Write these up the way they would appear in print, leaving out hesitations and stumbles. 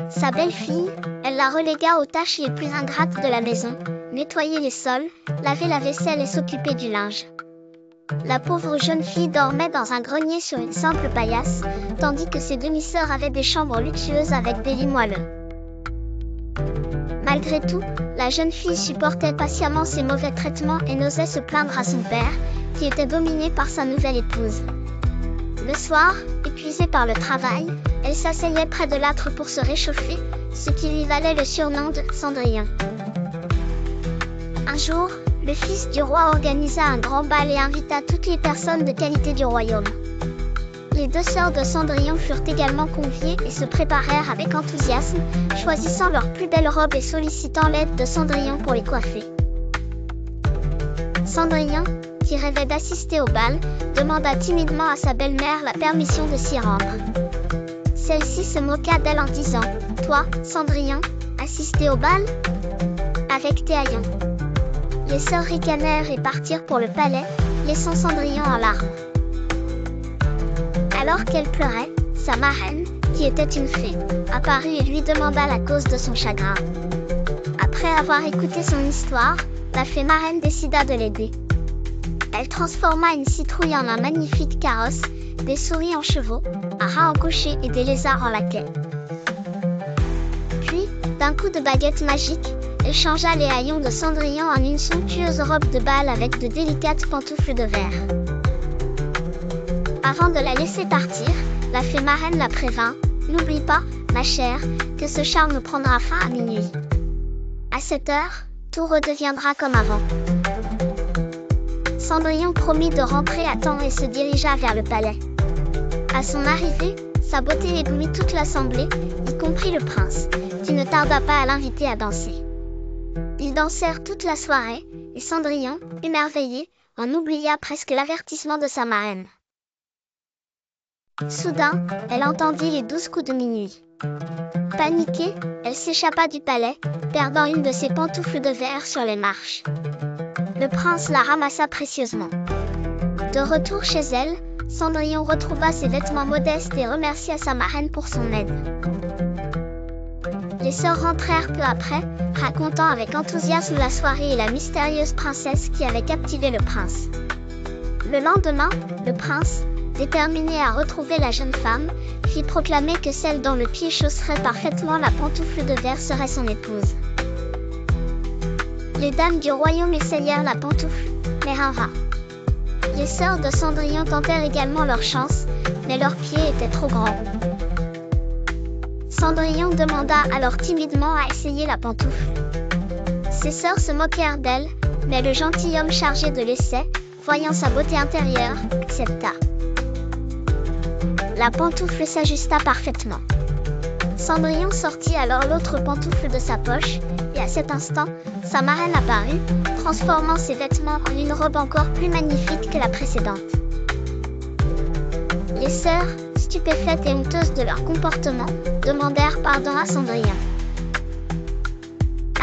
Sa belle-fille, elle la relégua aux tâches les plus ingrates de la maison, nettoyer les sols, laver la vaisselle et s'occuper du linge. La pauvre jeune fille dormait dans un grenier sur une simple paillasse, tandis que ses demi-sœurs avaient des chambres luxueuses avec des lits moelleux. Malgré tout, la jeune fille supportait patiemment ces mauvais traitements et n'osait se plaindre à son père, qui était dominé par sa nouvelle épouse. Le soir, épuisée par le travail, elle s'asseyait près de l'âtre pour se réchauffer, ce qui lui valait le surnom de Cendrillon. Un jour, le fils du roi organisa un grand bal et invita toutes les personnes de qualité du royaume. Les deux sœurs de Cendrillon furent également conviées et se préparèrent avec enthousiasme, choisissant leurs plus belles robes et sollicitant l'aide de Cendrillon pour les coiffer. Cendrillon, qui rêvait d'assister au bal, demanda timidement à sa belle-mère la permission de s'y rendre. Celle-ci se moqua d'elle en disant « Toi, Cendrillon, assister au bal ? Avec tes haillons !» Les sœurs ricanèrent et partirent pour le palais, laissant Cendrillon en larmes. Alors qu'elle pleurait, sa marraine, qui était une fée, apparut et lui demanda la cause de son chagrin. Après avoir écouté son histoire, la fée marraine décida de l'aider. Elle transforma une citrouille en un magnifique carrosse, des souris en chevaux, un rat en cocher et des lézards en laquais. Puis, d'un coup de baguette magique, elle changea les haillons de Cendrillon en une somptueuse robe de bal avec de délicates pantoufles de verre. Avant de la laisser partir, la fée marraine la prévint « N'oublie pas, ma chère, que ce charme prendra fin à minuit. À cette heure, tout redeviendra comme avant. » Cendrillon promit de rentrer à temps et se dirigea vers le palais. À son arrivée, sa beauté éblouit toute l'assemblée, y compris le prince, qui ne tarda pas à l'inviter à danser. Ils dansèrent toute la soirée, et Cendrillon, émerveillée, en oublia presque l'avertissement de sa marraine. Soudain, elle entendit les 12 coups de minuit. Paniquée, elle s'échappa du palais, perdant une de ses pantoufles de verre sur les marches. Le prince la ramassa précieusement. De retour chez elle, Cendrillon retrouva ses vêtements modestes et remercia sa marraine pour son aide. Les sœurs rentrèrent peu après, racontant avec enthousiasme la soirée et la mystérieuse princesse qui avait captivé le prince. Le lendemain, le prince, déterminé à retrouver la jeune femme, fit proclamer que celle dont le pied chausserait parfaitement la pantoufle de verre serait son épouse. Les dames du royaume essayèrent la pantoufle, mais rien va. Les sœurs de Cendrillon tentèrent également leur chance, mais leurs pieds étaient trop grands. Cendrillon demanda alors timidement à essayer la pantoufle. Ses sœurs se moquèrent d'elle, mais le gentilhomme chargé de l'essai, voyant sa beauté intérieure, accepta. La pantoufle s'ajusta parfaitement. Cendrillon sortit alors l'autre pantoufle de sa poche, et à cet instant, sa marraine apparut, transformant ses vêtements en une robe encore plus magnifique que la précédente. Les sœurs, stupéfaites et honteuses de leur comportement, demandèrent pardon à Cendrillon.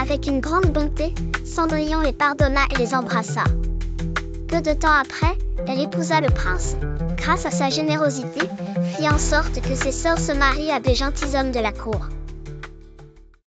Avec une grande bonté, Cendrillon les pardonna et les embrassa. Peu de temps après, elle épousa le prince, grâce à sa générosité, fit en sorte que ses sœurs se marient à des gentilshommes de la cour.